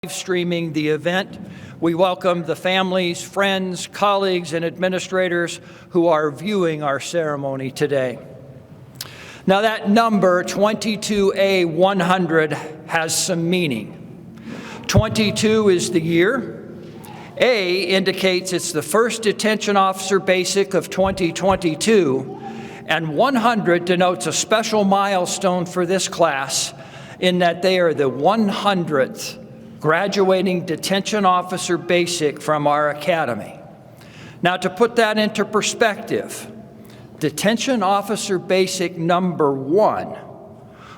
Streaming the event. We welcome the families, friends, colleagues, and administrators who are viewing our ceremony today. Now that number, 22A100, has some meaning. 22 is the year. A indicates it's the first detention officer basic of 2022, and 100 denotes a special milestone for this class in that they are the 100th graduating detention officer basic from our academy. Now, to put that into perspective, detention officer basic number 1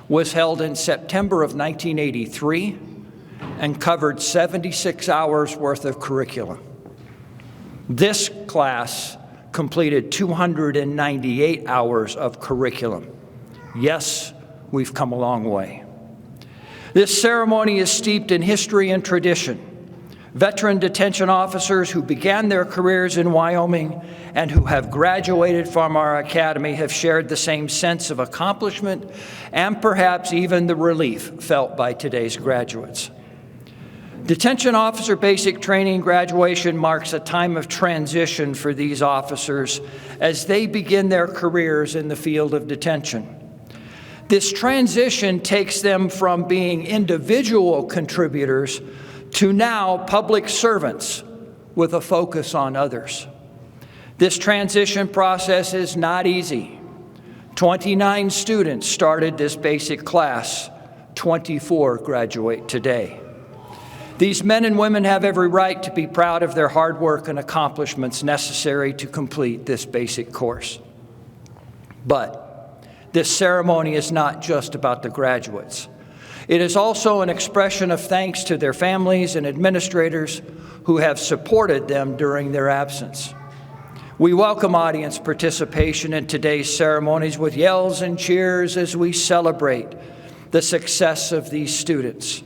was held in September of 1983 and covered 76 hours worth of curriculum. This class completed 298 hours of curriculum. Yes, we've come a long way. This ceremony is steeped in history and tradition. Veteran detention officers who began their careers in Wyoming and who have graduated from our academy have shared the same sense of accomplishment and perhaps even the relief felt by today's graduates. Detention officer basic training graduation marks a time of transition for these officers as they begin their careers in the field of detention. This transition takes them from being individual contributors to now public servants with a focus on others. This transition process is not easy. 29 students started this basic class. 24 graduate today. These men and women have every right to be proud of their hard work and accomplishments necessary to complete this basic course. But this ceremony is not just about the graduates. It is also an expression of thanks to their families and administrators who have supported them during their absence. We welcome audience participation in today's ceremonies with yells and cheers as we celebrate the success of these students.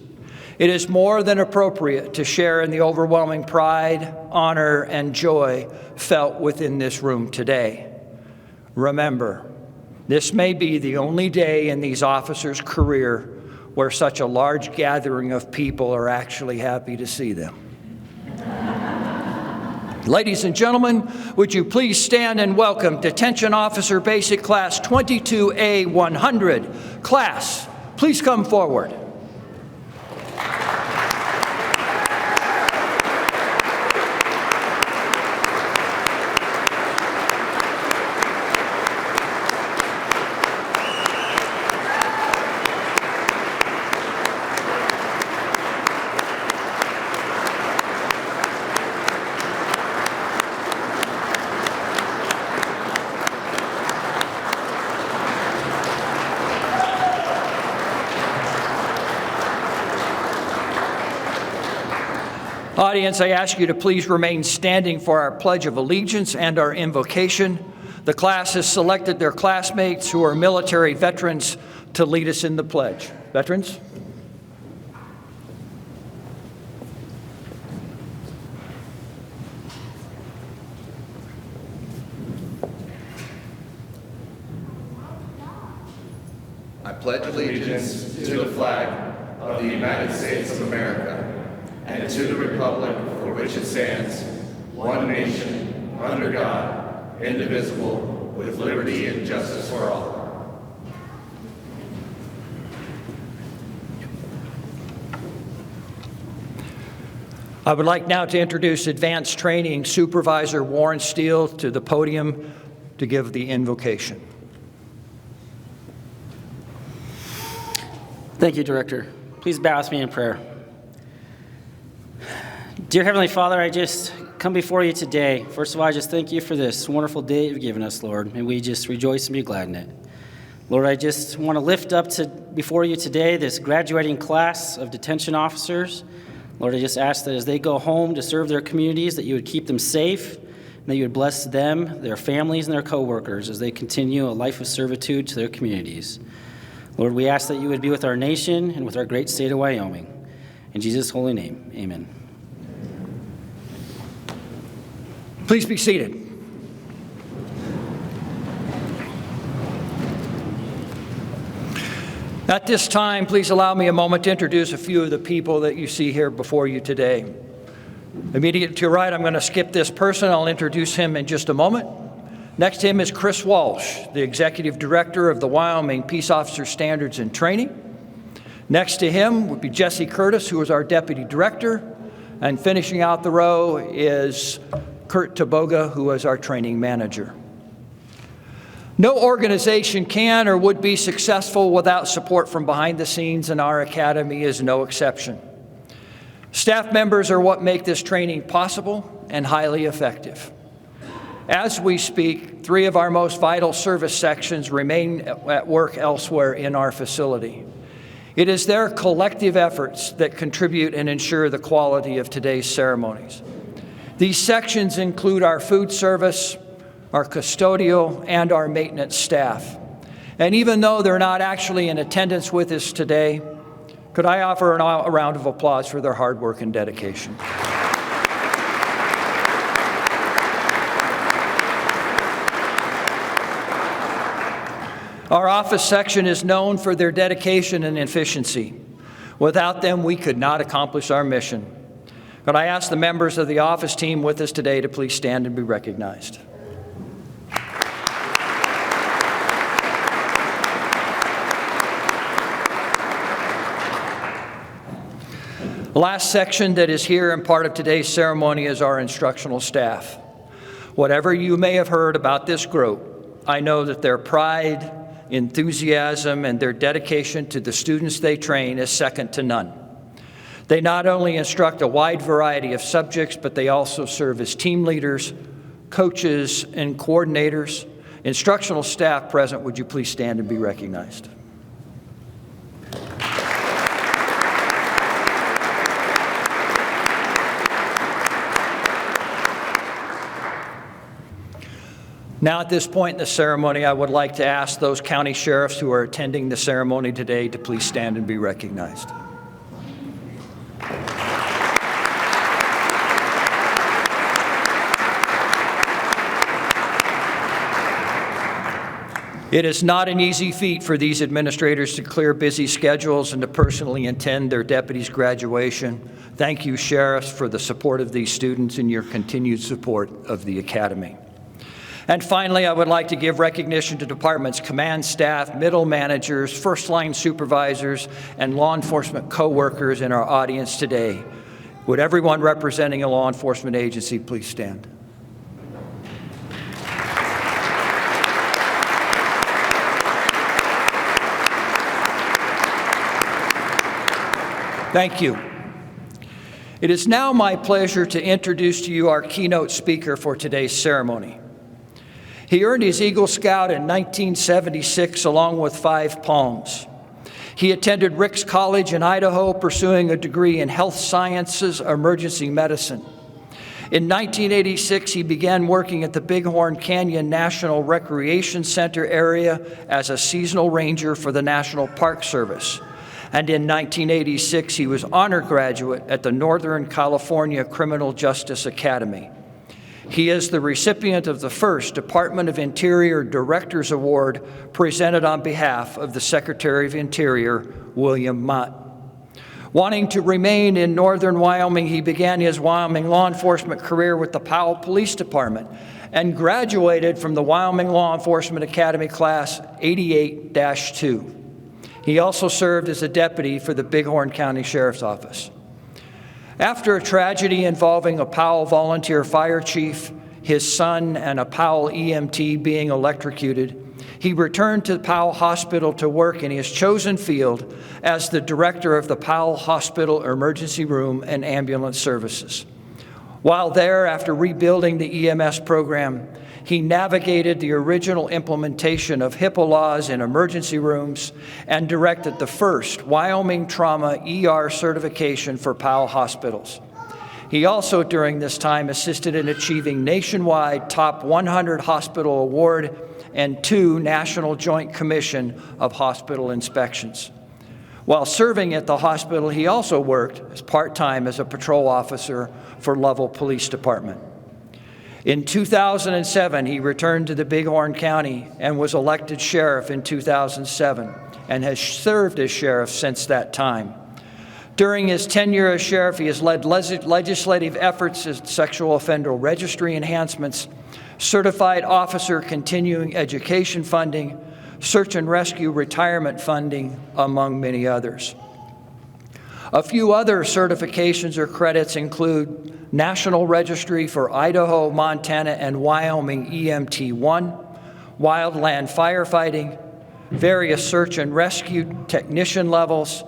It is more than appropriate to share in the overwhelming pride, honor, and joy felt within this room today. Remember, this may be the only day in these officers' career where such a large gathering of people are actually happy to see them. Ladies and gentlemen, would you please stand and welcome Detention Officer Basic Class 22A100. Class, please come forward. Audience, I ask you to please remain standing for our Pledge of Allegiance and our invocation. The class has selected their classmates who are military veterans to lead us in the pledge. Veterans? I pledge allegiance to the flag of the United States of America and to the republic for which it stands, one nation, under God, indivisible, with liberty and justice for all. I would like now to introduce Advanced Training Supervisor Warren Steele to the podium to give the invocation. Thank you, Director. Please bow with me in prayer. Dear Heavenly Father, I just come before you today. First of all, I just thank you for this wonderful day you've given us, Lord, and we just rejoice and be glad in it. Lord, I just want to lift up before you today this graduating class of detention officers. Lord, I just ask that as they go home to serve their communities, that you would keep them safe, and that you would bless them, their families, and their coworkers as they continue a life of servitude to their communities. Lord, we ask that you would be with our nation and with our great state of Wyoming. In Jesus' holy name, amen. Please be seated. At this time, please allow me a moment to introduce a few of the people that you see here before you today. Immediately to your right, I'm going to skip this person. I'll introduce him in just a moment. Next to him is Chris Walsh, the Executive Director of the Wyoming Peace Officer Standards and Training. Next to him would be Jesse Curtis, who is our Deputy Director. And finishing out the row is Kurt Taboga, who is our Training Manager. No organization can or would be successful without support from behind the scenes, and our Academy is no exception. Staff members are what make this training possible and highly effective. As we speak, 3 of our most vital service sections remain at work elsewhere in our facility. It is their collective efforts that contribute and ensure the quality of today's ceremonies. These sections include our food service, our custodial, and our maintenance staff. And even though they're not actually in attendance with us today, could I offer a round of applause for their hard work and dedication? Our office section is known for their dedication and efficiency. Without them, we could not accomplish our mission. Could I ask the members of the office team with us today to please stand and be recognized? The last section that is here and part of today's ceremony is our instructional staff. Whatever you may have heard about this group, I know that their pride, enthusiasm, and their dedication to the students they train is second to none. They not only instruct a wide variety of subjects, but they also serve as team leaders, coaches, and coordinators. Instructional staff present, would you please stand and be recognized? Now at this point in the ceremony, I would like to ask those county sheriffs who are attending the ceremony today to please stand and be recognized. It is not an easy feat for these administrators to clear busy schedules and to personally attend their deputies' graduation. Thank you, sheriffs, for the support of these students and your continued support of the Academy. And finally, I would like to give recognition to departments, command staff, middle managers, first-line supervisors, and law enforcement co-workers in our audience today. Would everyone representing a law enforcement agency please stand? Thank you. It is now my pleasure to introduce to you our keynote speaker for today's ceremony. He earned his Eagle Scout in 1976 along with 5 Palms. He attended Ricks College in Idaho, pursuing a degree in health sciences, emergency medicine. In 1986, he began working at the Bighorn Canyon National Recreation Center area as a seasonal ranger for the National Park Service. And in 1986, he was honor graduate at the Northern California Criminal Justice Academy. He is the recipient of the first Department of Interior Director's Award presented on behalf of the Secretary of Interior, William Mott. Wanting to remain in northern Wyoming, he began his Wyoming law enforcement career with the Powell Police Department and graduated from the Wyoming Law Enforcement Academy Class 88-2. He also served as a deputy for the Bighorn County Sheriff's Office. After a tragedy involving a Powell volunteer fire chief, his son, and a Powell EMT being electrocuted, he returned to Powell Hospital to work in his chosen field as the director of the Powell Hospital Emergency Room and Ambulance Services. While there, after rebuilding the EMS program, he navigated the original implementation of HIPAA laws in emergency rooms and directed the first Wyoming Trauma ER certification for Powell hospitals. He also, during this time, assisted in achieving nationwide Top 100 Hospital Award and 2 National Joint Commission of Hospital Inspections. While serving at the hospital, he also worked as part-time as a patrol officer for Lovell Police Department. In 2007, he returned to the Bighorn County and was elected sheriff in 2007 and has served as sheriff since that time. During his tenure as sheriff, he has led legislative efforts as sexual offender registry enhancements, certified officer continuing education funding, search and rescue retirement funding, among many others. A few other certifications or credits include National Registry for Idaho, Montana, and Wyoming EMT-1, wildland firefighting, various search and rescue technician levels,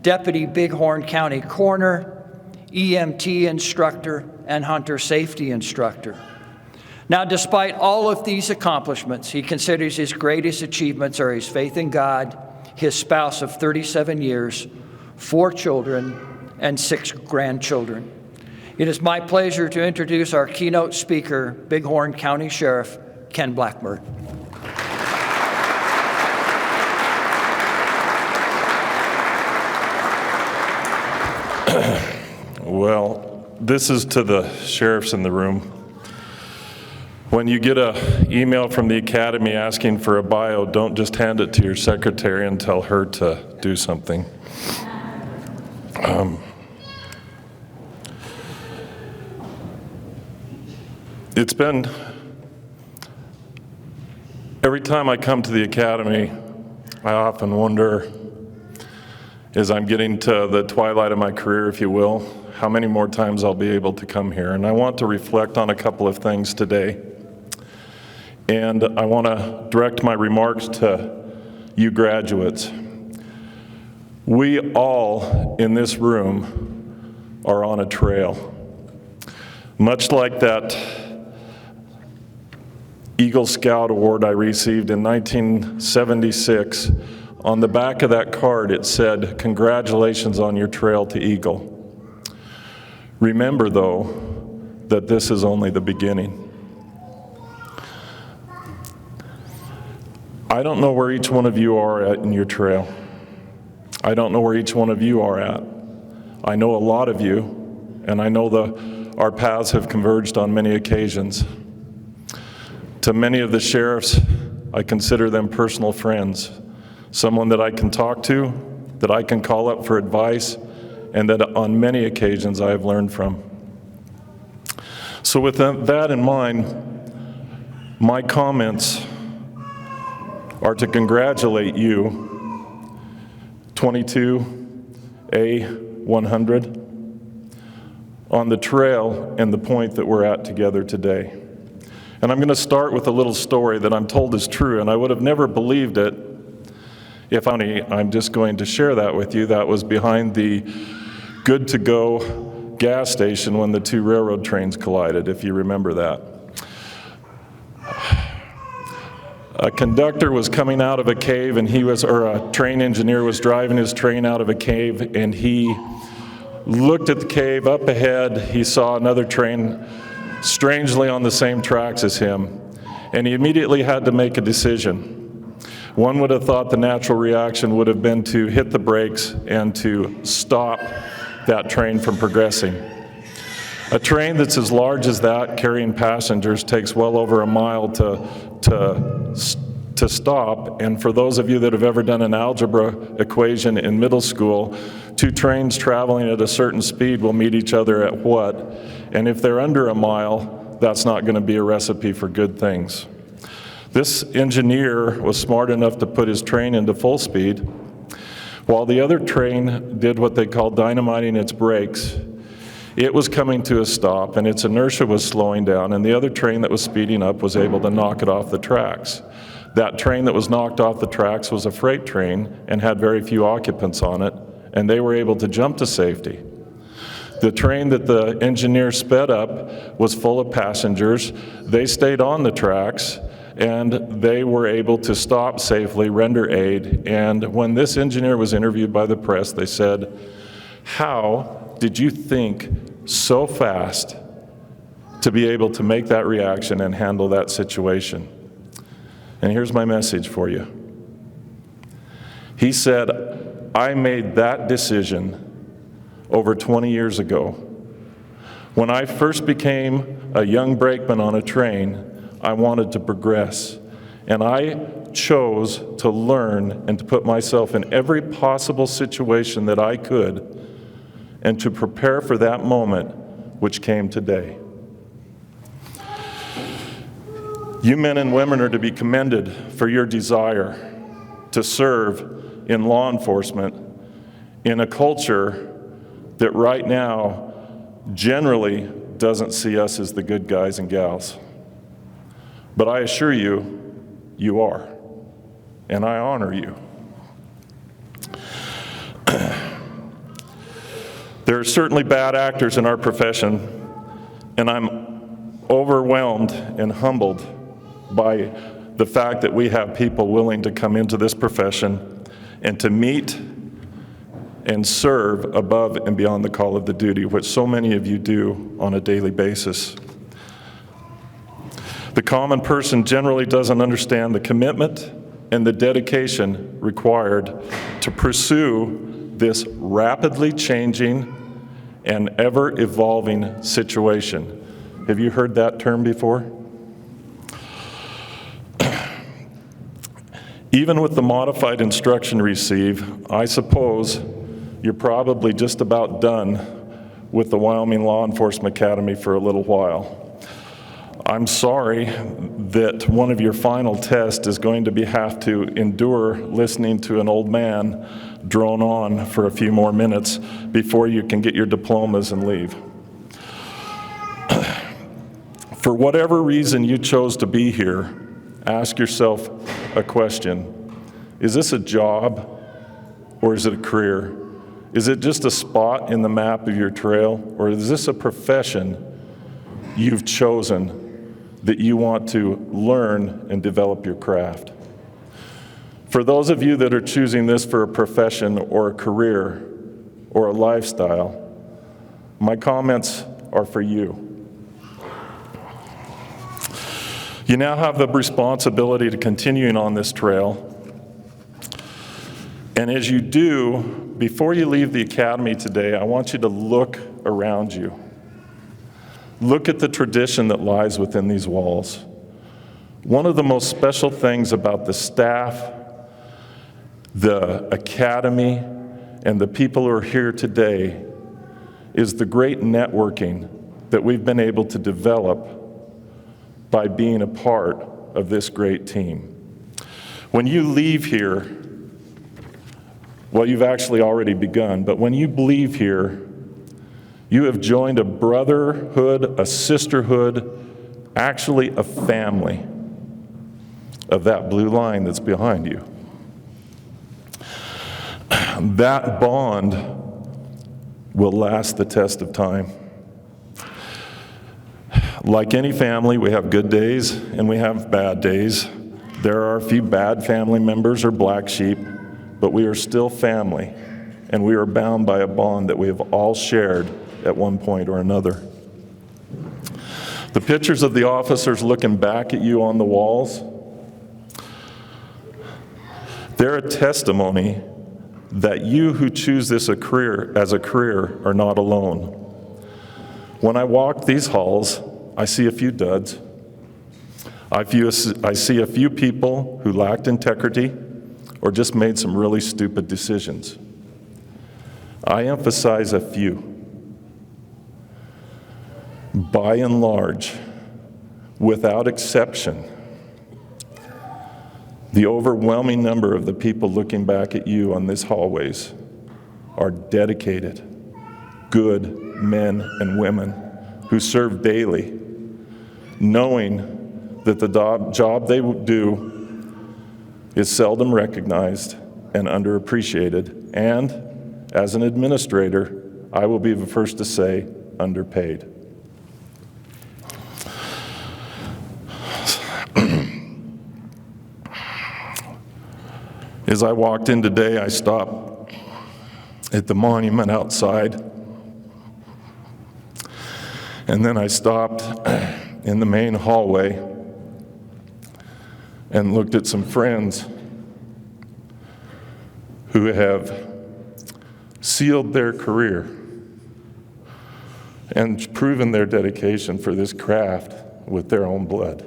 Deputy Bighorn County Coroner, EMT instructor, and hunter safety instructor. Now, despite all of these accomplishments, he considers his greatest achievements are his faith in God, his spouse of 37 years, 4 children, and 6 grandchildren. It is my pleasure to introduce our keynote speaker, Bighorn County Sheriff Ken Blackburn. Well, this is to the sheriffs in the room. When you get an email from the academy asking for a bio, don't just hand it to your secretary and tell her to do something. It's been, every time I come to the academy, I often wonder, as I'm getting to the twilight of my career, if you will, how many more times I'll be able to come here. And I want to reflect on a couple of things today. And I want to direct my remarks to you graduates. We all in this room are on a trail. Much like that Eagle Scout Award I received in 1976, on the back of that card it said, "Congratulations on your trail to Eagle." Remember, though, that this is only the beginning. I don't know where each one of you are at in your trail. I don't know where each one of you are at. I know a lot of you, and I know our paths have converged on many occasions. To many of the sheriffs, I consider them personal friends, someone that I can talk to, that I can call up for advice, and that on many occasions I have learned from. So with that in mind, my comments are to congratulate you, 22A100, on the trail and the point that we're at together today. And I'm going to start with a little story that I'm told is true, and I would have never believed it if I'm just going to share that with you. That was behind the Good to Go gas station when the 2 railroad trains collided, if you remember that. A conductor was coming out of a cave, and a train engineer was driving his train out of a cave, and he looked at the cave. Up ahead, he saw another train strangely on the same tracks as him, and he immediately had to make a decision. One would have thought the natural reaction would have been to hit the brakes and to stop that train from progressing. A train that's as large as that, carrying passengers, takes well over a mile to stop. And for those of you that have ever done an algebra equation in middle school, 2 trains traveling at a certain speed will meet each other at what? And if they're under a mile, that's not going to be a recipe for good things. This engineer was smart enough to put his train into full speed, while the other train did what they call dynamiting its brakes. It was coming to a stop, and its inertia was slowing down, and the other train that was speeding up was able to knock it off the tracks. That train that was knocked off the tracks was a freight train and had very few occupants on it, and they were able to jump to safety. The train that the engineer sped up was full of passengers. They stayed on the tracks, and they were able to stop safely, render aid. And when this engineer was interviewed by the press, they said, "How did you think so fast to be able to make that reaction and handle that situation?" And here's my message for you. He said, "I made that decision over 20 years ago When I first became a young brakeman on a train, I wanted to progress, and I chose to learn and to put myself in every possible situation that I could and to prepare for that moment which came today. You men and women are to be commended for your desire to serve in law enforcement in a culture that right now generally doesn't see us as the good guys and gals. But I assure you, you are, and I honor you. There are certainly bad actors in our profession, and I'm overwhelmed and humbled by the fact that we have people willing to come into this profession and to meet and serve above and beyond the call of the duty, which so many of you do on a daily basis. The common person generally doesn't understand the commitment and the dedication required to pursue this rapidly changing and ever-evolving situation. Have you heard that term before? Even with the modified instruction received, I suppose you're probably just about done with the Wyoming Law Enforcement Academy for a little while. I'm sorry that one of your final tests is going to have to endure listening to an old man drone on for a few more minutes before you can get your diplomas and leave. For whatever reason you chose to be here, ask yourself a question. Is this a job or is it a career? Is it just a spot in the map of your trail, or is this a profession you've chosen that you want to learn and develop your craft? For those of you that are choosing this for a profession or a career or a lifestyle, my comments are for you. You now have the responsibility to continuing on this trail. And as you do, before you leave the academy today, I want you to look around you. Look at the tradition that lies within these walls. One of the most special things about the staff, the academy, and the people who are here today is the great networking that we've been able to develop by being a part of this great team. When you leave here, well, you've actually already begun, but when you leave here, you have joined a brotherhood, a sisterhood, actually a family of that blue line that's behind you. That bond will last the test of time. Like any family, we have good days and we have bad days. There are a few bad family members or black sheep, but we are still family, and we are bound by a bond that we have all shared at one point or another. The pictures of the officers looking back at you on the walls, they're a testimony that you who choose this as a career are not alone. When I walk these halls, I see a few duds. I see a few people who lacked integrity or just made some really stupid decisions. I emphasize a few. By and large, without exception, the overwhelming number of the people looking back at you on these hallways are dedicated, good men and women who serve daily, knowing that the job they do is seldom recognized and underappreciated, and as an administrator, I will be the first to say, underpaid. As I walked in today, I stopped at the monument outside, and then I stopped in the main hallway and looked at some friends who have sealed their career and proven their dedication for this craft with their own blood.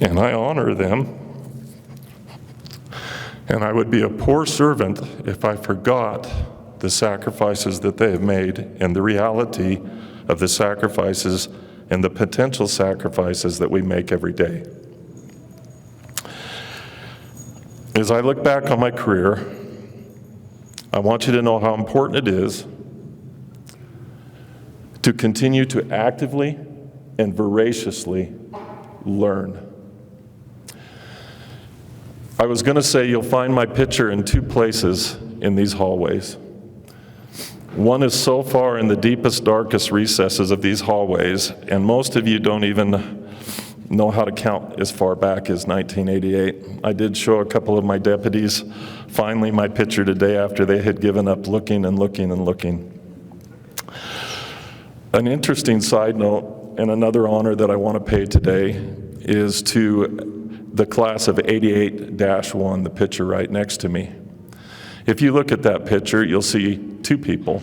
And I honor them, and I would be a poor servant if I forgot the sacrifices that they have made and the reality of the sacrifices and the potential sacrifices that we make every day. As I look back on my career, I want you to know how important it is to continue to actively and voraciously learn. I was going to say you'll find my picture in two places in these hallways. One is so far in the deepest, darkest recesses of these hallways, and most of you don't even know how to count as far back as 1988. I did show a couple of my deputies finally my picture today after they had given up looking and looking and looking. An interesting side note, and another honor that I want to pay today, is to the class of 88-1, the picture right next to me. If you look at that picture, you'll see two people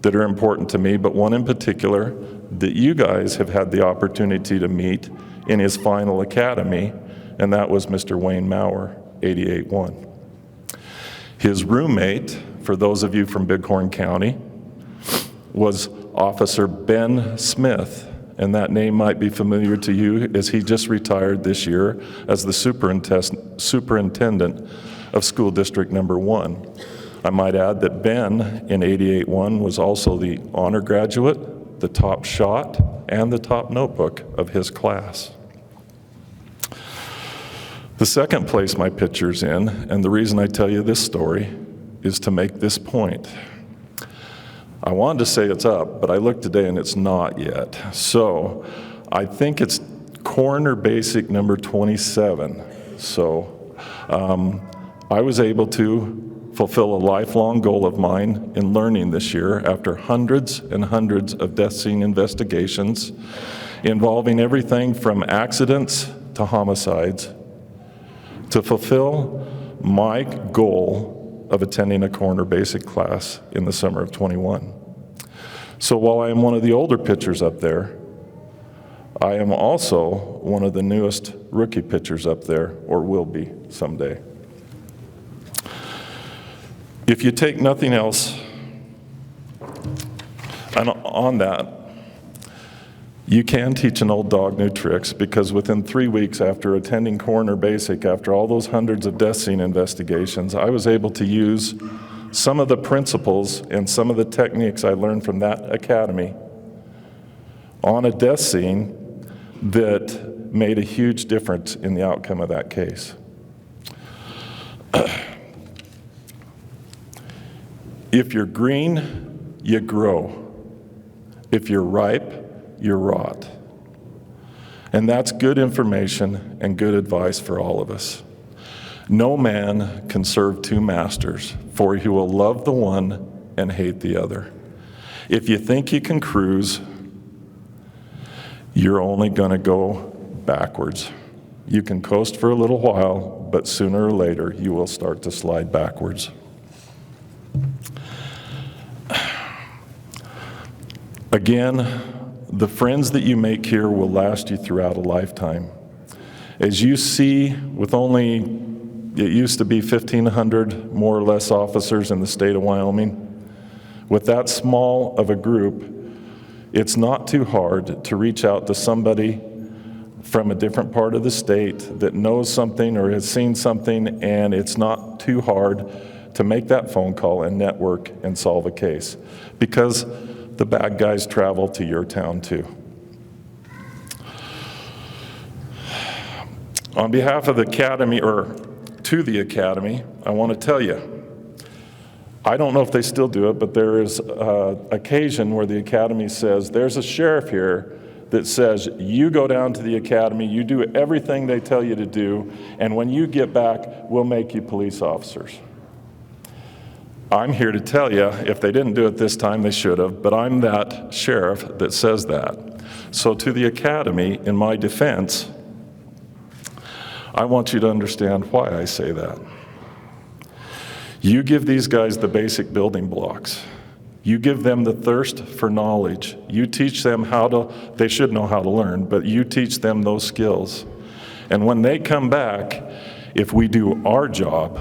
that are important to me, but one in particular that you guys have had the opportunity to meet in his final academy, and that was Mr. Wayne Maurer, 88-1. His roommate, for those of you from Bighorn County, was Officer Ben Smith, and that name might be familiar to you as he just retired this year as the superintendent of School District Number 1. I might add that Ben in 88-1 was also the honor graduate, the top shot, and the top notebook of his class. The second place my picture's in, and the reason I tell you this story, is to make this point. I wanted to say it's up, but I looked today and it's not yet. So I think it's Coroner Basic number 27. So I was able to fulfill a lifelong goal of mine in learning this year after hundreds and hundreds of death scene investigations involving everything from accidents to homicides, to fulfill my goal of attending a Coroner Basic class in the summer of 21. So while I am one of the older pitchers up there, I am also one of the newest rookie pitchers up there, or will be someday. If you take nothing else on that, you can teach an old dog new tricks, because within 3 weeks after attending Coroner Basic, after all those hundreds of death scene investigations, I was able to use some of the principles and some of the techniques I learned from that academy on a death scene that made a huge difference in the outcome of that case. If you're green, you grow. If you're ripe, you rot. And that's good information and good advice for all of us. No man can serve two masters, for he will love the one and hate the other. If you think you can cruise, you're only going to go backwards. You can coast for a little while, but sooner or later you will start to slide backwards. Again, the friends that you make here will last you throughout a lifetime. As you see, with only, it used to be 1,500 more or less officers in the state of Wyoming, with that small of a group, it's not too hard to reach out to somebody from a different part of the state that knows something or has seen something, and it's not too hard to make that phone call and network and solve a case, because the bad guys travel to your town too. On behalf of the Academy, or to the Academy, I want to tell you, I don't know if they still do it, but there is an occasion where the Academy says, there's a sheriff here that says, you go down to the Academy, you do everything they tell you to do, and when you get back, we'll make you police officers. I'm here to tell you, if they didn't do it this time, they should have, but I'm that sheriff that says that. So to the Academy, in my defense, I want you to understand why I say that. You give these guys the basic building blocks. You give them the thirst for knowledge. You teach them they should know how to learn, but you teach them those skills. And when they come back, if we do our job,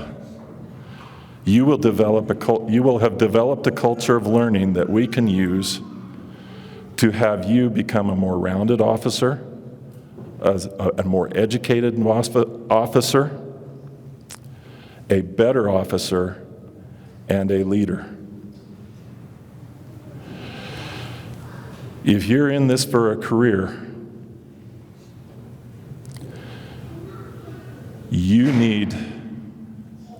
you will have developed a culture of learning that we can use to have you become a more rounded officer, a more educated officer, a better officer, and a leader. If you're in this for a career, you need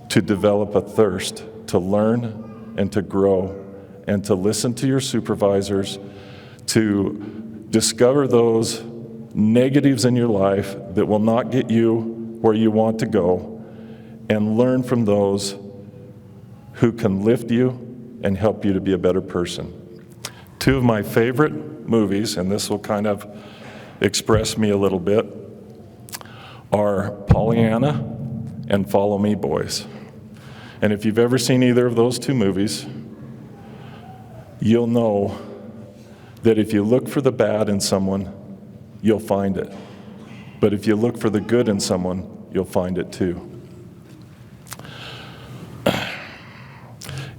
to develop a thirst to learn and to grow and to listen to your supervisors, to discover those negatives in your life that will not get you where you want to go, and learn from those who can lift you and help you to be a better person. Two of my favorite movies, and this will kind of express me a little bit, are Pollyanna and Follow Me, Boys. And if you've ever seen either of those two movies, you'll know that if you look for the bad in someone, you'll find it. But if you look for the good in someone, you'll find it too.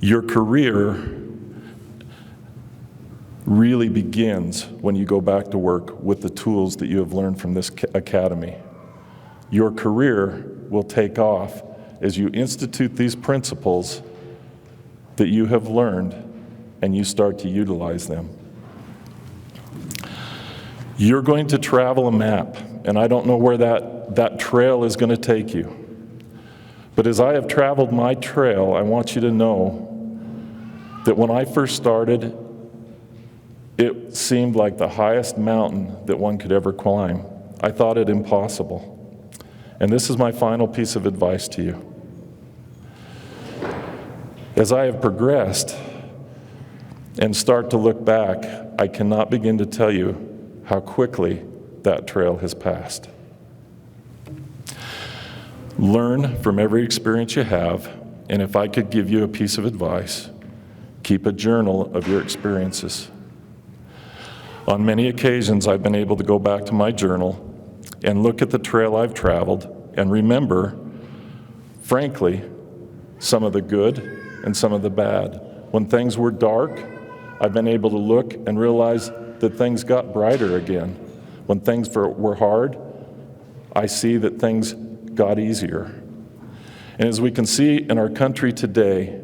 Your career really begins when you go back to work with the tools that you have learned from this academy. Your career will take off as you institute these principles that you have learned and you start to utilize them. You're going to travel a map, and I don't know where that trail is going to take you. But as I have traveled my trail, I want you to know that when I first started, it seemed like the highest mountain that one could ever climb. I thought it impossible. And this is my final piece of advice to you. As I have progressed and start to look back, I cannot begin to tell you how quickly that trail has passed. Learn from every experience you have, and if I could give you a piece of advice, keep a journal of your experiences. On many occasions, I've been able to go back to my journal and look at the trail I've traveled and remember, frankly, some of the good and some of the bad. When things were dark, I've been able to look and realize that things got brighter again. When things were hard, I see that things got easier. And as we can see in our country today,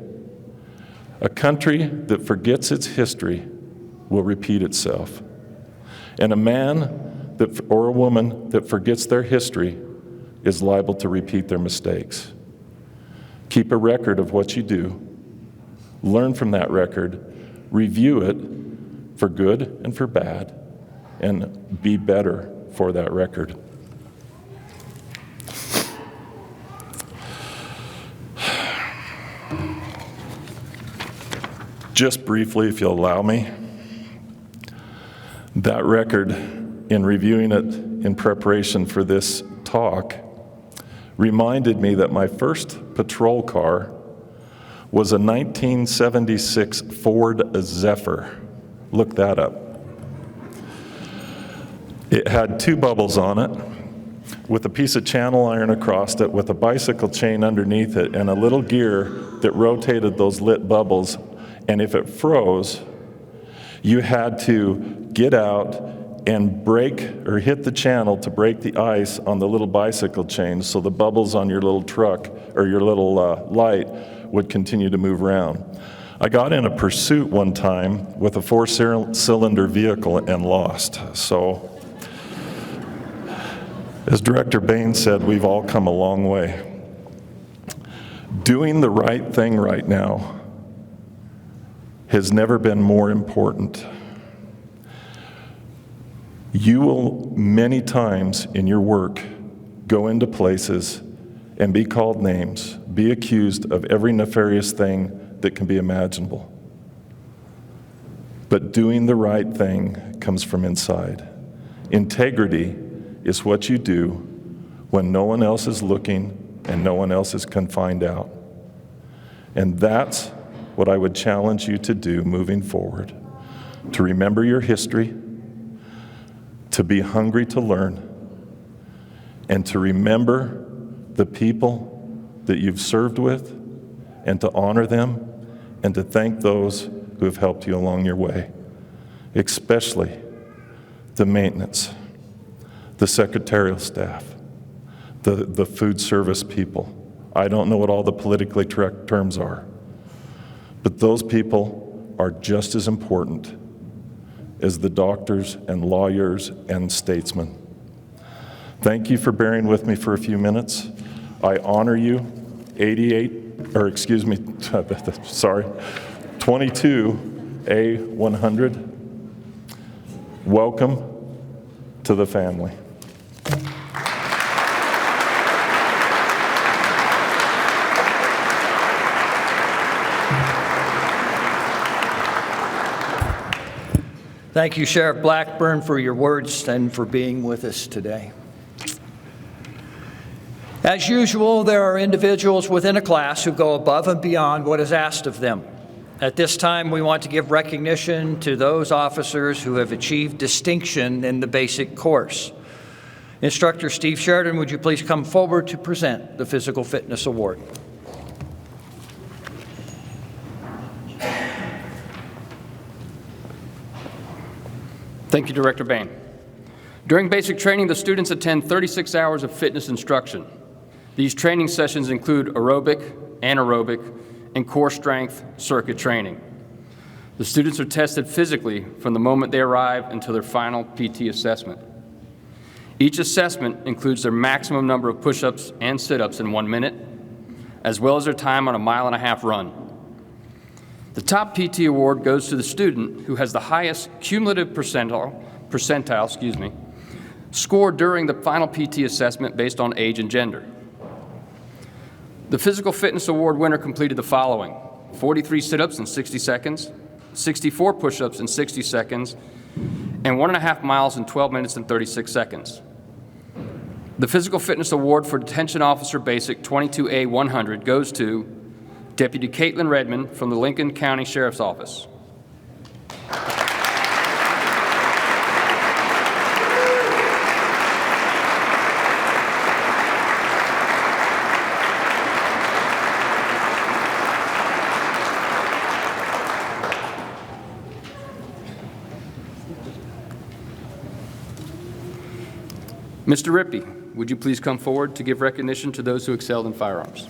a country that forgets its history will repeat itself. And a man or a woman that forgets their history is liable to repeat their mistakes. Keep a record of what you do. Learn from that record. Review it for good and for bad, and be better for that record. Just briefly, if you'll allow me, that record, in reviewing it in preparation for this talk, reminded me that my first patrol car was a 1976 Ford Zephyr. Look that up. It had two bubbles on it with a piece of channel iron across it with a bicycle chain underneath it and a little gear that rotated those lit bubbles. And if it froze, you had to get out and break or hit the channel to break the ice on the little bicycle chain so the bubbles on your little truck or your little light would continue to move around. I got in a pursuit one time with a 4-cylinder vehicle and lost. So, as Director Bain said, we've all come a long way. Doing the right thing right now has never been more important. You will many times in your work go into places and be called names, be accused of every nefarious thing that can be imaginable. But doing the right thing comes from inside. Integrity is what you do when no one else is looking and no one else can find out. And that's what I would challenge you to do moving forward: to remember your history, to be hungry to learn, and to remember the people that you've served with, and to honor them, and to thank those who have helped you along your way, especially the maintenance, the secretarial staff, the food service people. I don't know what all the politically correct terms are, but those people are just as important as the doctors and lawyers and statesmen. Thank you for bearing with me for a few minutes. I honor you, 22A100. Welcome to the family. Thank you, Sheriff Blackburn, for your words and for being with us today. As usual, there are individuals within a class who go above and beyond what is asked of them. At this time, we want to give recognition to those officers who have achieved distinction in the basic course. Instructor Steve Sheridan, would you please come forward to present the Physical Fitness Award? Thank you, Director Bain. During basic training, the students attend 36 hours of fitness instruction. These training sessions include aerobic, anaerobic, and core strength circuit training. The students are tested physically from the moment they arrive until their final PT assessment. Each assessment includes their maximum number of push-ups and sit-ups in 1 minute, as well as their time on a 1.5-mile run. The top PT award goes to the student who has the highest cumulative percentile score during the final PT assessment based on age and gender. The Physical Fitness Award winner completed the following: 43 sit-ups in 60 seconds, 64 push-ups in 60 seconds, and 1.5 miles in 12 minutes and 36 seconds. The Physical Fitness Award for Detention Officer Basic 22A100 goes to Deputy Caitlin Redmond from the Lincoln County Sheriff's Office. Mr. Rippey, would you please come forward to give recognition to those who excelled in firearms?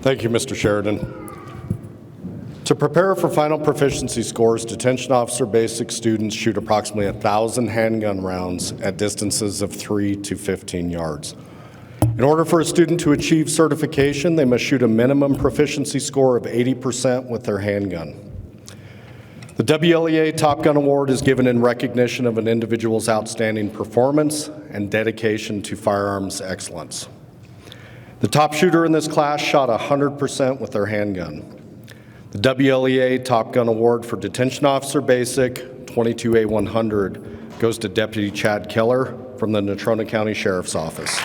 Thank you, Mr. Sheridan. To prepare for final proficiency scores, Detention Officer Basic students shoot approximately 1,000 handgun rounds at distances of 3 to 15 yards. In order for a student to achieve certification, they must shoot a minimum proficiency score of 80% with their handgun. The WLEA Top Gun Award is given in recognition of an individual's outstanding performance and dedication to firearms excellence. The top shooter in this class shot 100% with their handgun. The WLEA Top Gun Award for Detention Officer Basic 22A100 goes to Deputy Chad Keller from the Natrona County Sheriff's Office.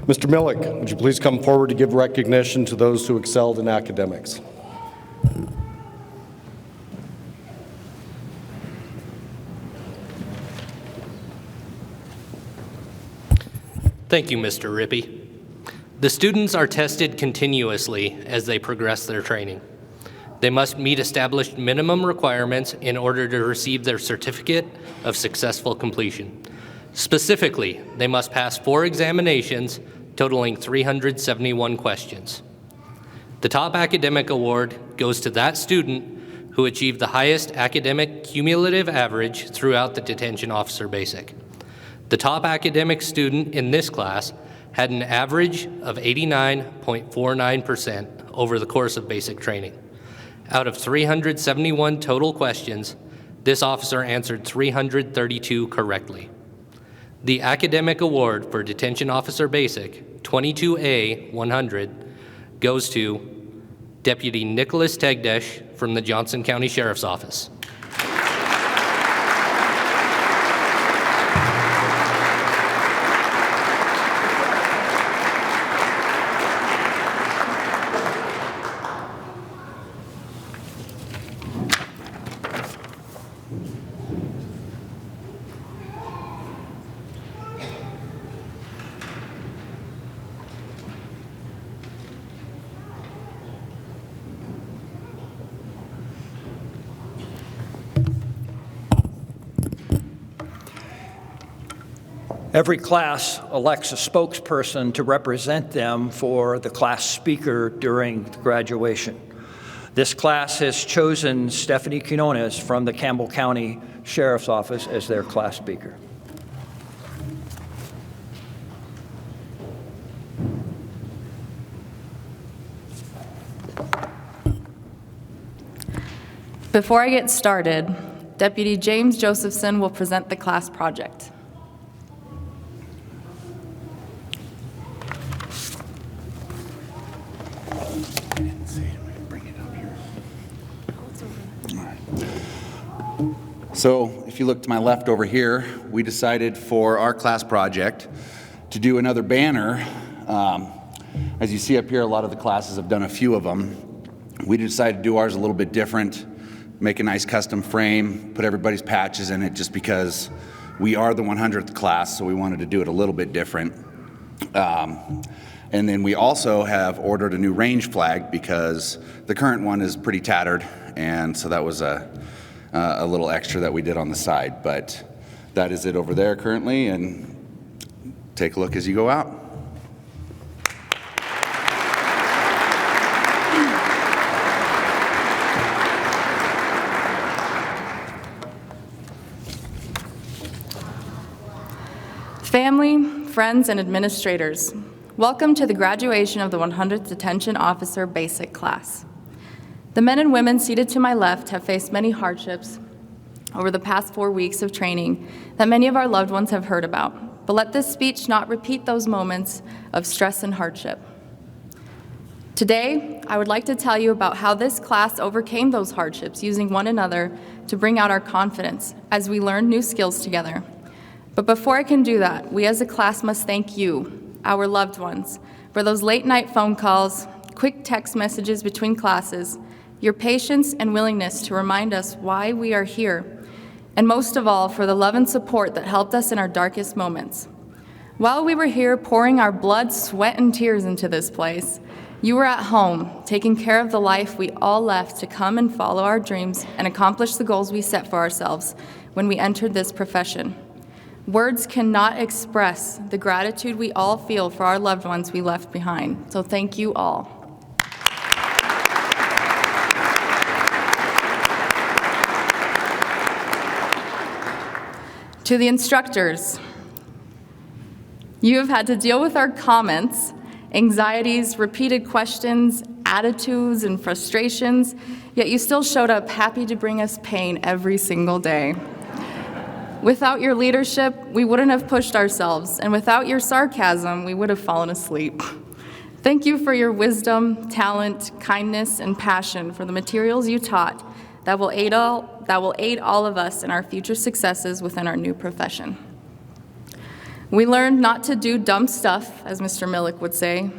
Mr. Millick, would you please come forward to give recognition to those who excelled in academics? Thank you, Mr. Rippey. The students are tested continuously as they progress their training. They must meet established minimum requirements in order to receive their certificate of successful completion. Specifically, they must pass 4 examinations totaling 371 questions. The top academic award goes to that student who achieved the highest academic cumulative average throughout the Detention Officer Basic. The top academic student in this class had an average of 89.49% over the course of basic training. Out of 371 total questions, this officer answered 332 correctly. The academic award for Detention Officer Basic 22A 100 goes to Deputy Nicholas Tegdesh from the Johnson County Sheriff's Office. Every class elects a spokesperson to represent them for the class speaker during graduation. This class has chosen Stephanie Quinones from the Campbell County Sheriff's Office as their class speaker. Before I get started, Deputy James Josephson will present the class project. So if you look to my left over here, we decided for our class project to do another banner. As you see up here, a lot of the classes have done a few of them. We decided to do ours a little bit different, make a nice custom frame, put everybody's patches in it just because we are the 100th class, so we wanted to do it a little bit different. And then we also have ordered a new range flag because the current one is pretty tattered, and so that was a little extra that we did on the side. But that is it over there currently, and take a look as you go out. Family, friends, and administrators, welcome to the graduation of the 100th Detention Officer Basic class. The men and women seated to my left have faced many hardships over the past 4 weeks of training that many of our loved ones have heard about. But let this speech not repeat those moments of stress and hardship. Today, I would like to tell you about how this class overcame those hardships using one another to bring out our confidence as we learn new skills together. But before I can do that, we as a class must thank you, our loved ones, for those late-night phone calls, quick text messages between classes, your patience and willingness to remind us why we are here, and most of all, for the love and support that helped us in our darkest moments. While we were here pouring our blood, sweat, and tears into this place, you were at home, taking care of the life we all left to come and follow our dreams and accomplish the goals we set for ourselves when we entered this profession. Words cannot express the gratitude we all feel for our loved ones we left behind, so thank you all. To the instructors, you have had to deal with our comments, anxieties, repeated questions, attitudes, and frustrations, yet you still showed up happy to bring us pain every single day. Without your leadership, we wouldn't have pushed ourselves, and without your sarcasm, we would have fallen asleep. Thank you for your wisdom, talent, kindness, and passion for the materials you taught that will aid all of us in our future successes within our new profession. We learned not to do dumb stuff, as Mr. Millick would say,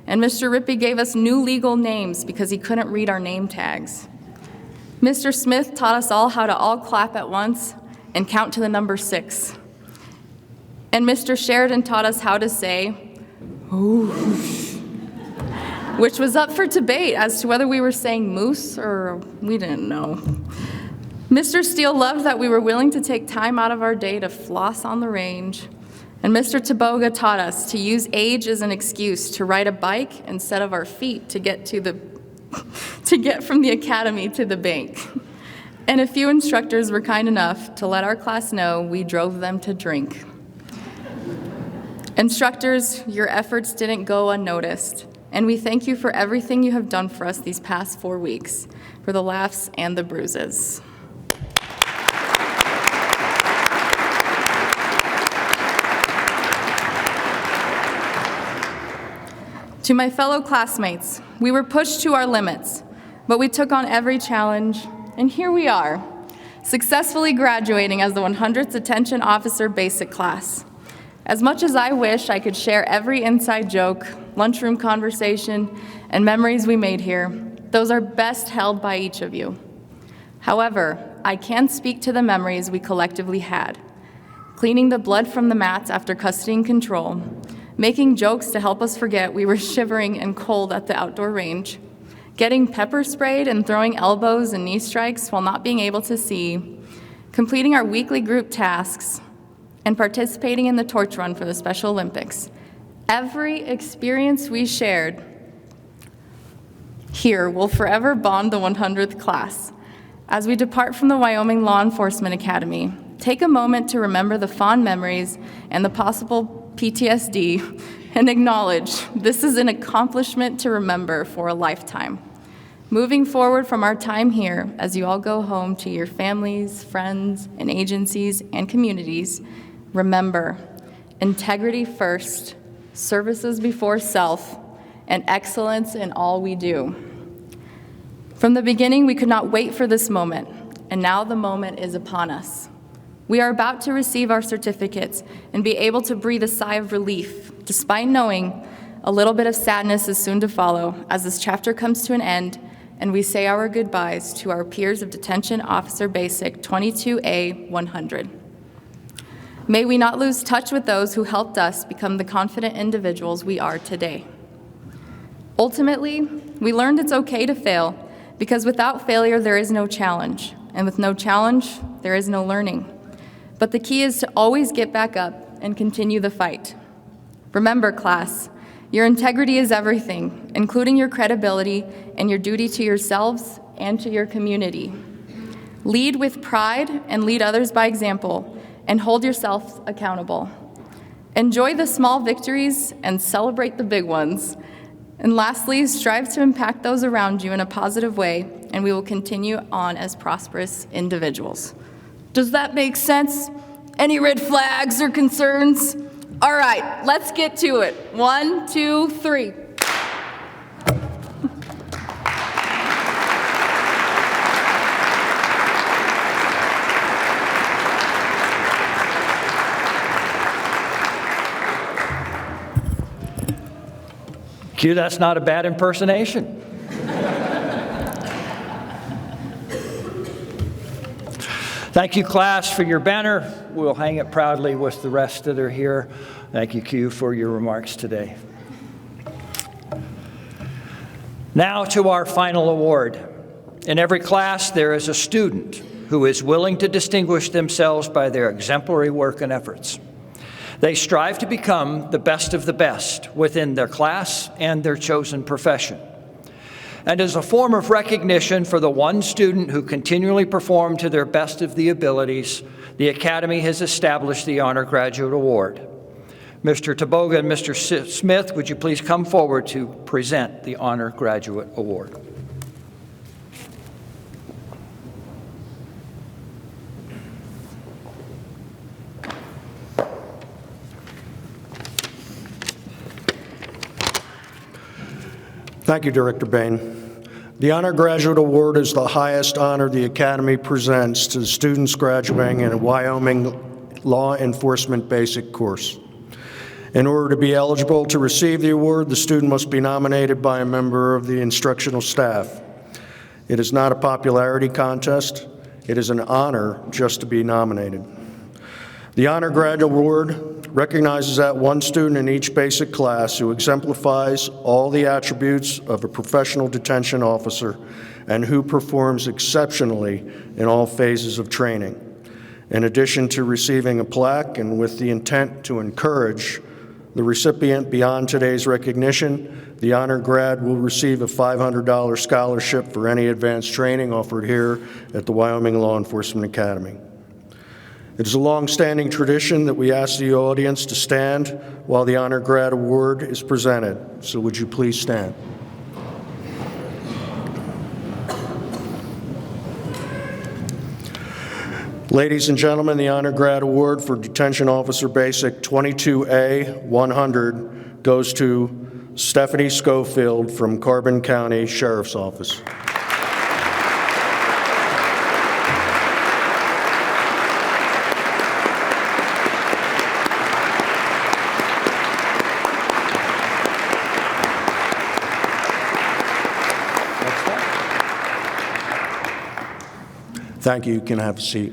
and Mr. Rippey gave us new legal names because he couldn't read our name tags. Mr. Smith taught us all how to all clap at once and count to the number 6. And Mr. Sheridan taught us how to say, ooh, which was up for debate as to whether we were saying moose or we didn't know. Mr. Steele loved that we were willing to take time out of our day to floss on the range. And Mr. Taboga taught us to use age as an excuse to ride a bike instead of our feet to get from the academy to the bank. And a few instructors were kind enough to let our class know we drove them to drink. Instructors, your efforts didn't go unnoticed, and we thank you for everything you have done for us these past 4 weeks, for the laughs and the bruises. To my fellow classmates, we were pushed to our limits, but we took on every challenge, and here we are, successfully graduating as the 100th Detention Officer Basic class. As much as I wish I could share every inside joke, lunchroom conversation, and memories we made here, those are best held by each of you. However, I can speak to the memories we collectively had. Cleaning the blood from the mats after custody and control, making jokes to help us forget we were shivering and cold at the outdoor range, getting pepper sprayed and throwing elbows and knee strikes while not being able to see, completing our weekly group tasks, and participating in the torch run for the Special Olympics. Every experience we shared here will forever bond the 100th class. As we depart from the Wyoming Law Enforcement Academy, take a moment to remember the fond memories and the possible PTSD and acknowledge this is an accomplishment to remember for a lifetime. Moving forward from our time here, as you all go home to your families, friends, and agencies and communities, remember, integrity first, services before self, and excellence in all we do. From the beginning, we could not wait for this moment, and now the moment is upon us. We are about to receive our certificates and be able to breathe a sigh of relief, despite knowing a little bit of sadness is soon to follow as this chapter comes to an end and we say our goodbyes to our peers of Detention Officer Basic 22A 100. May we not lose touch with those who helped us become the confident individuals we are today. Ultimately, we learned it's okay to fail, because without failure, there is no challenge, and with no challenge, there is no learning. But the key is to always get back up and continue the fight. Remember, class, your integrity is everything, including your credibility and your duty to yourselves and to your community. Lead with pride and lead others by example, and hold yourself accountable. Enjoy the small victories and celebrate the big ones. And lastly, strive to impact those around you in a positive way, and we will continue on as prosperous individuals. Does that make sense? Any red flags or concerns? All right, let's get to it. 1, 2, 3. Q, that's not a bad impersonation. Thank you, class, for your banner. We'll hang it proudly with the rest that are here. Thank you, Q, for your remarks today. Now to our final award. In every class, there is a student who is willing to distinguish themselves by their exemplary work and efforts. They strive to become the best of the best within their class and their chosen profession. And as a form of recognition for the one student who continually performed to their best of the abilities, the Academy has established the Honor Graduate Award. Mr. Taboga and Mr. Smith, would you please come forward to present the Honor Graduate Award? Thank you, Director Bain. The Honor Graduate Award is the highest honor the Academy presents to students graduating in a Wyoming Law Enforcement Basic course. In order to be eligible to receive the award, the student must be nominated by a member of the instructional staff. It is not a popularity contest. It is an honor just to be nominated. The Honor Graduate Award recognizes that one student in each basic class who exemplifies all the attributes of a professional detention officer and who performs exceptionally in all phases of training. In addition to receiving a plaque and with the intent to encourage the recipient beyond today's recognition, the Honor Grad will receive a $500 scholarship for any advanced training offered here at the Wyoming Law Enforcement Academy. It is a long-standing tradition that we ask the audience to stand while the Honor Grad Award is presented. So would you please stand? Ladies and gentlemen, the Honor Grad Award for Detention Officer Basic 22A 100 goes to Stephanie Schofield from Carbon County Sheriff's Office. Thank you. You can have a seat.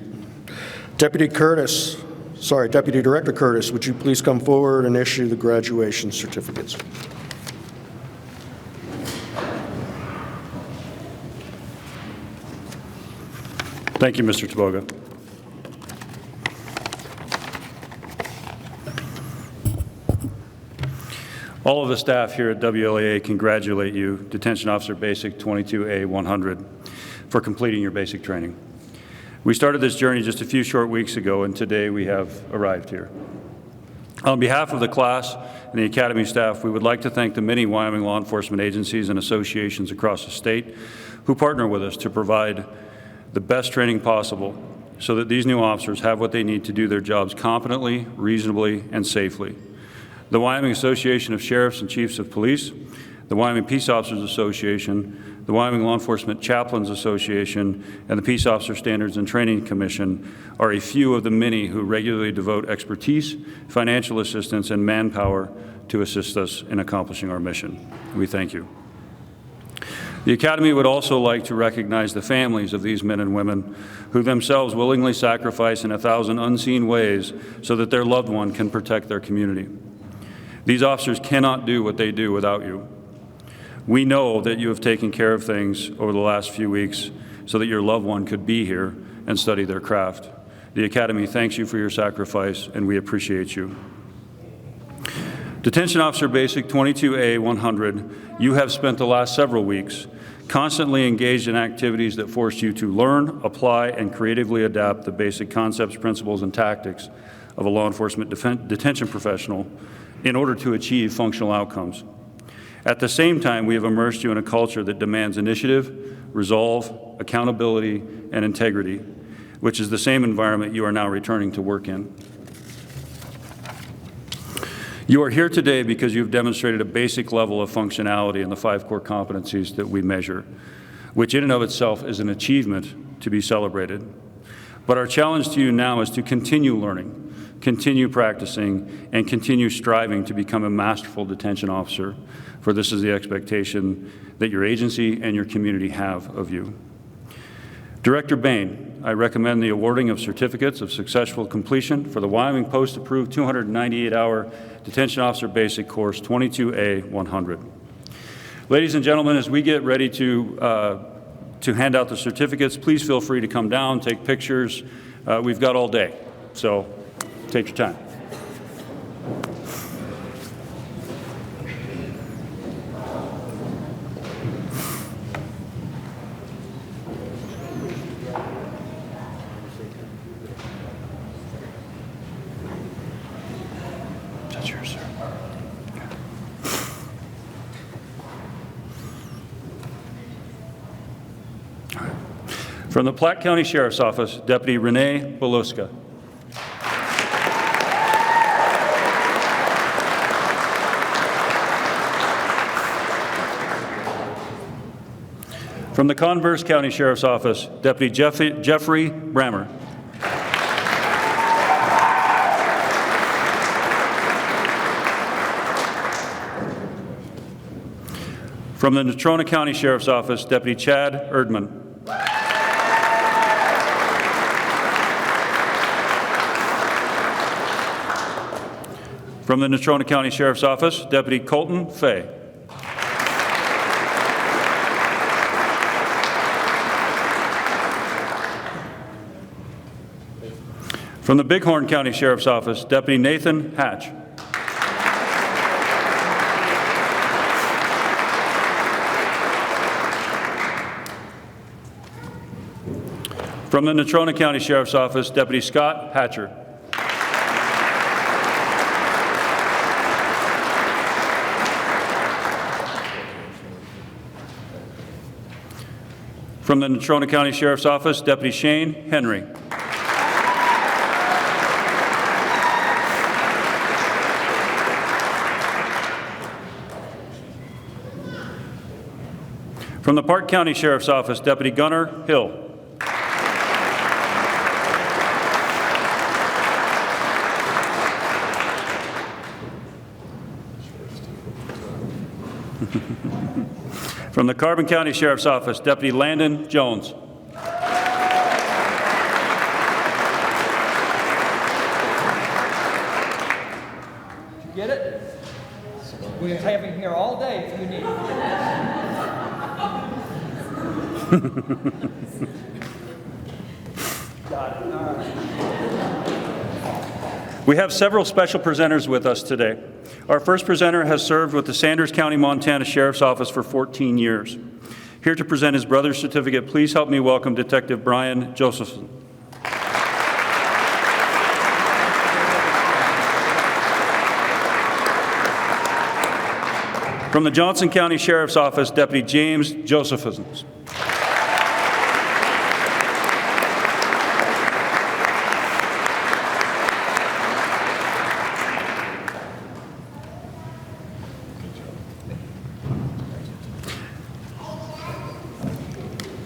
Deputy Director Curtis, would you please come forward and issue the graduation certificates? Thank you, Mr. Taboga. All of the staff here at WLAA congratulate you, Detention Officer Basic 22A 100, for completing your basic training. We started this journey just a few short weeks ago, and today we have arrived here. On behalf of the class and the Academy staff, we would like to thank the many Wyoming law enforcement agencies and associations across the state who partner with us to provide the best training possible so that these new officers have what they need to do their jobs competently, reasonably, and safely. The Wyoming Association of Sheriffs and Chiefs of Police, the Wyoming Peace Officers Association, the Wyoming Law Enforcement Chaplains Association, and the Peace Officer Standards and Training Commission are a few of the many who regularly devote expertise, financial assistance, and manpower to assist us in accomplishing our mission. We thank you. The Academy would also like to recognize the families of these men and women who themselves willingly sacrifice in 1,000 unseen ways so that their loved one can protect their community. These officers cannot do what they do without you. We know that you have taken care of things over the last few weeks so that your loved one could be here and study their craft. The Academy thanks you for your sacrifice, and we appreciate you. Detention Officer Basic 22A 100, you have spent the last several weeks constantly engaged in activities that force you to learn, apply, and creatively adapt the basic concepts, principles, and tactics of a law enforcement detention professional in order to achieve functional outcomes. At the same time, we have immersed you in a culture that demands initiative, resolve, accountability, and integrity, which is the same environment you are now returning to work in. You are here today because you've demonstrated a basic level of functionality in the 5 core competencies that we measure, which in and of itself is an achievement to be celebrated. But our challenge to you now is to continue learning, continue practicing, and continue striving to become a masterful detention officer, for this is the expectation that your agency and your community have of you. Director Bain, I recommend the awarding of certificates of successful completion for the Wyoming Post-approved 298-hour Detention Officer Basic Course 22A 100. Ladies and gentlemen, as we get ready to hand out the certificates, please feel free to come down, take pictures. We've got all day, so take your time. That's yours, sir. All right. From the Platte County Sheriff's Office, Deputy Renee Beloska. From the Converse County Sheriff's Office, Deputy Jeffrey Brammer. From the Natrona County Sheriff's Office, Deputy Chad Erdman. From the Natrona County Sheriff's Office, Deputy Colton Fay. From the Bighorn County Sheriff's Office, Deputy Nathan Hatch. From the Natrona County Sheriff's Office, Deputy Scott Hatcher. From the Natrona County Sheriff's Office, Deputy Shane Henry. From the Park County Sheriff's Office, Deputy Gunner Hill. From the Carbon County Sheriff's Office, Deputy Landon Jones. Get it? We'll have him here all day if you need. Got it. All right. We have several special presenters with us today. Our first presenter has served with the Sanders County, Montana Sheriff's Office for 14 years. Here to present his brother's certificate, please help me welcome Detective Brian Josephson. From the Johnson County Sheriff's Office, Deputy James Josephson.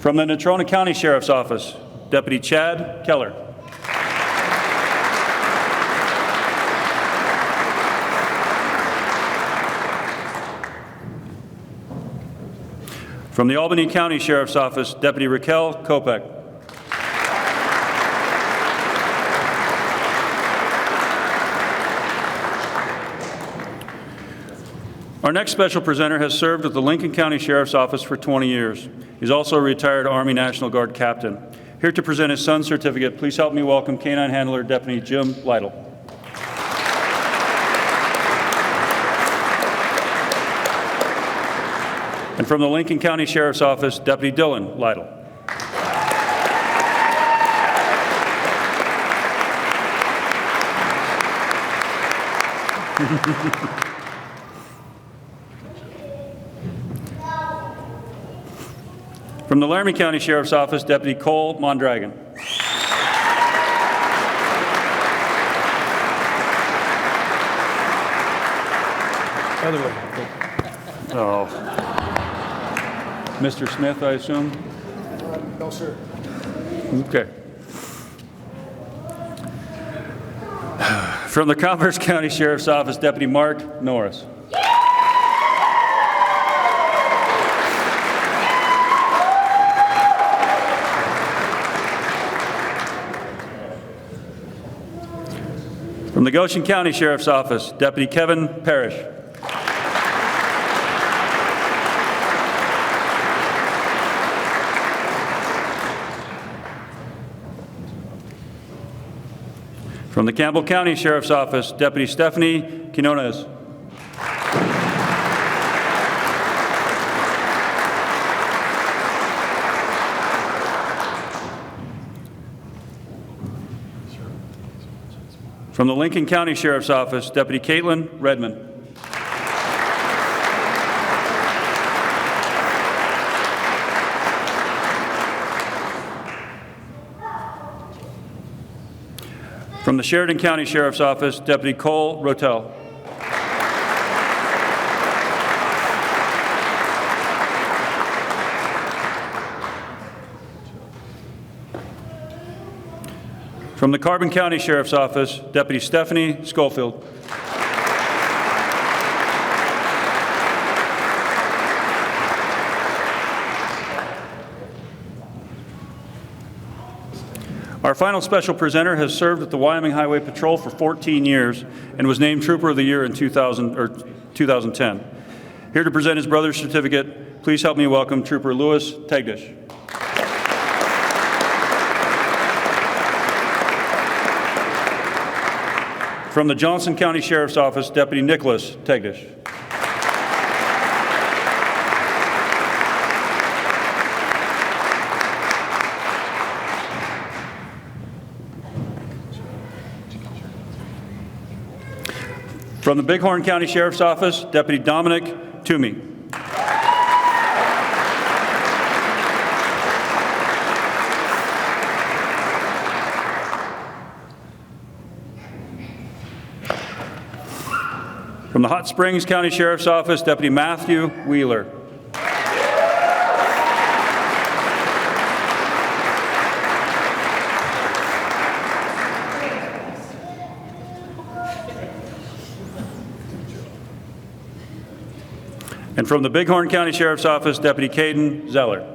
From the Natrona County Sheriff's Office, Deputy Chad Keller. From the Albany County Sheriff's Office, Deputy Raquel Kopek. Our next special presenter has served with the Lincoln County Sheriff's Office for 20 years. He's also a retired Army National Guard captain. Here to present his son's certificate, please help me welcome Canine Handler Deputy Jim Lytle. And from the Lincoln County Sheriff's Office, Deputy Dylan Lytle. From the Laramie County Sheriff's Office, Deputy Cole Mondragon. Other way. Oh. Mr. Smith, I assume? No, sir. Okay. From the Commerce County Sheriff's Office, Deputy Mark Norris. From the Goshen County Sheriff's Office, Deputy Kevin Parrish. From the Campbell County Sheriff's Office, Deputy Stephanie Quinones. From the Lincoln County Sheriff's Office, Deputy Caitlin Redmond. From the Sheridan County Sheriff's Office, Deputy Cole Rotel. From the Carbon County Sheriff's Office, Deputy Stephanie Schofield. Our final special presenter has served with the Wyoming Highway Patrol for 14 years and was named Trooper of the Year in 2010. Here to present his brother's certificate, please help me welcome Trooper Louis Tegdish. From the Johnson County Sheriff's Office, Deputy Nicholas Tegdish. From the Bighorn County Sheriff's Office, Deputy Dominic Toomey. From the Hot Springs County Sheriff's Office, Deputy Matthew Wheeler. And from the Bighorn County Sheriff's Office, Deputy Caden Zeller.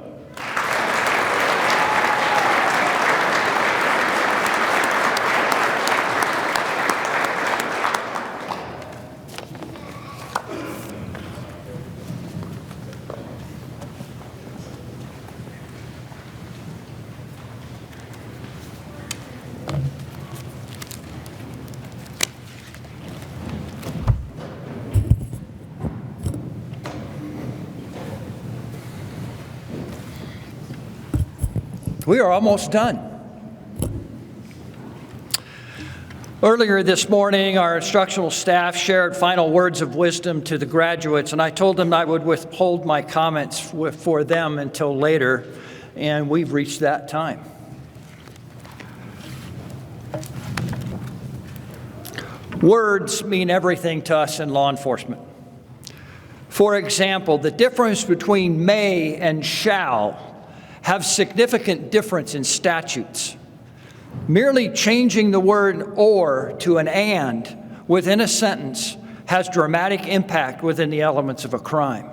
We are almost done. Earlier this morning, our instructional staff shared final words of wisdom to the graduates, and I told them I would withhold my comments for them until later, and we've reached that time. Words mean everything to us in law enforcement. For example, the difference between may and shall have significant difference in statutes. Merely changing the word or to an and within a sentence has dramatic impact within the elements of a crime.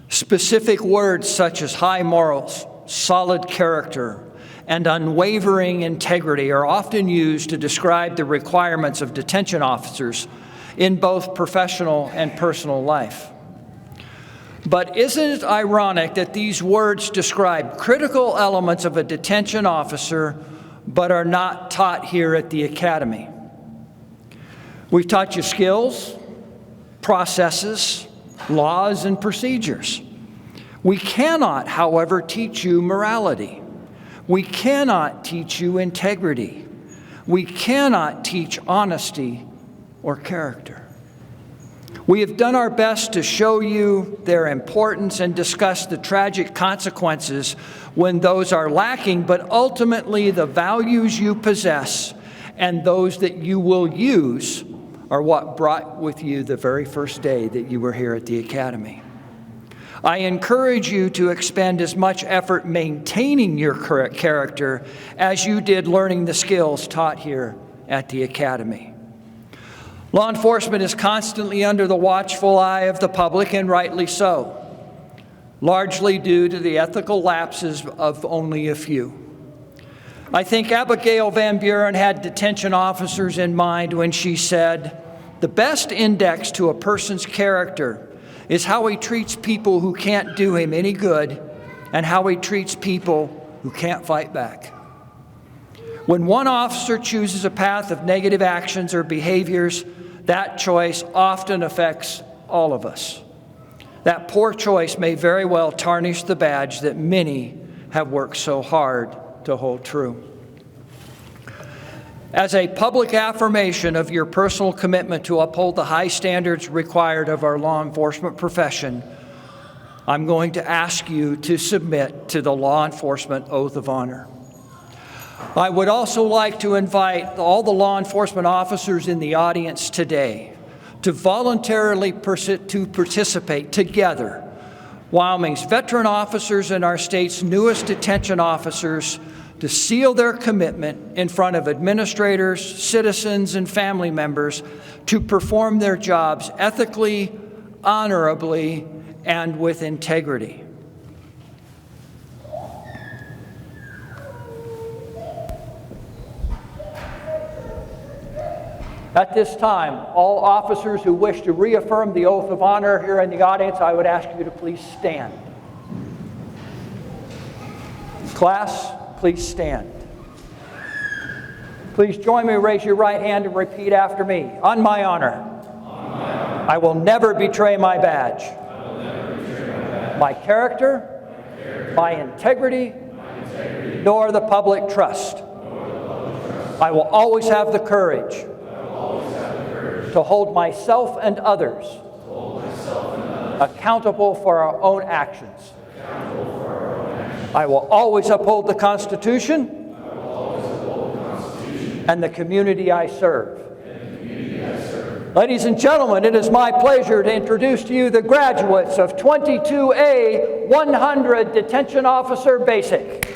Specific words such as high morals, solid character, and unwavering integrity are often used to describe the requirements of detention officers in both professional and personal life. But isn't it ironic that these words describe critical elements of a detention officer but are not taught here at the Academy? We've taught you skills, processes, laws, and procedures. We cannot, however, teach you morality. We cannot teach you integrity. We cannot teach honesty or character. We have done our best to show you their importance and discuss the tragic consequences when those are lacking, but ultimately the values you possess and those that you will use are what brought with you the very first day that you were here at the Academy. I encourage you to expend as much effort maintaining your character as you did learning the skills taught here at the Academy. Law enforcement is constantly under the watchful eye of the public, and rightly so, largely due to the ethical lapses of only a few. I think Abigail Van Buren had detention officers in mind when she said, "The best index to a person's character is how he treats people who can't do him any good and how he treats people who can't fight back." When one officer chooses a path of negative actions or behaviors, that choice often affects all of us. That poor choice may very well tarnish the badge that many have worked so hard to hold true. As a public affirmation of your personal commitment to uphold the high standards required of our law enforcement profession, I'm going to ask you to submit to the Law Enforcement Oath of Honor. I would also like to invite all the law enforcement officers in the audience today to voluntarily participate together. Wyoming's veteran officers and our state's newest detention officers to seal their commitment in front of administrators, citizens, and family members to perform their jobs ethically, honorably, and with integrity. At this time, all officers who wish to reaffirm the oath of honor here in the audience, I would ask you to please stand. Class, please stand. Please join me, raise your right hand and repeat after me. On my honor, I will never betray my badge, my character, my integrity, nor the public trust. I will always have the courage to hold myself and others accountable for our own actions. I will always uphold the Constitution and the community I serve. Ladies and gentlemen, it is my pleasure to introduce to you the graduates of 22A 100 Detention Officer Basic.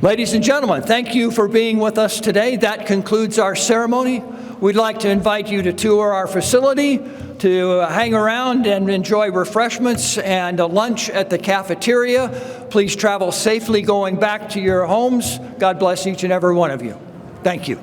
Ladies and gentlemen, thank you for being with us today. That concludes our ceremony. We'd like to invite you to tour our facility, to hang around and enjoy refreshments and a lunch at the cafeteria. Please travel safely going back to your homes. God bless each and every one of you. Thank you.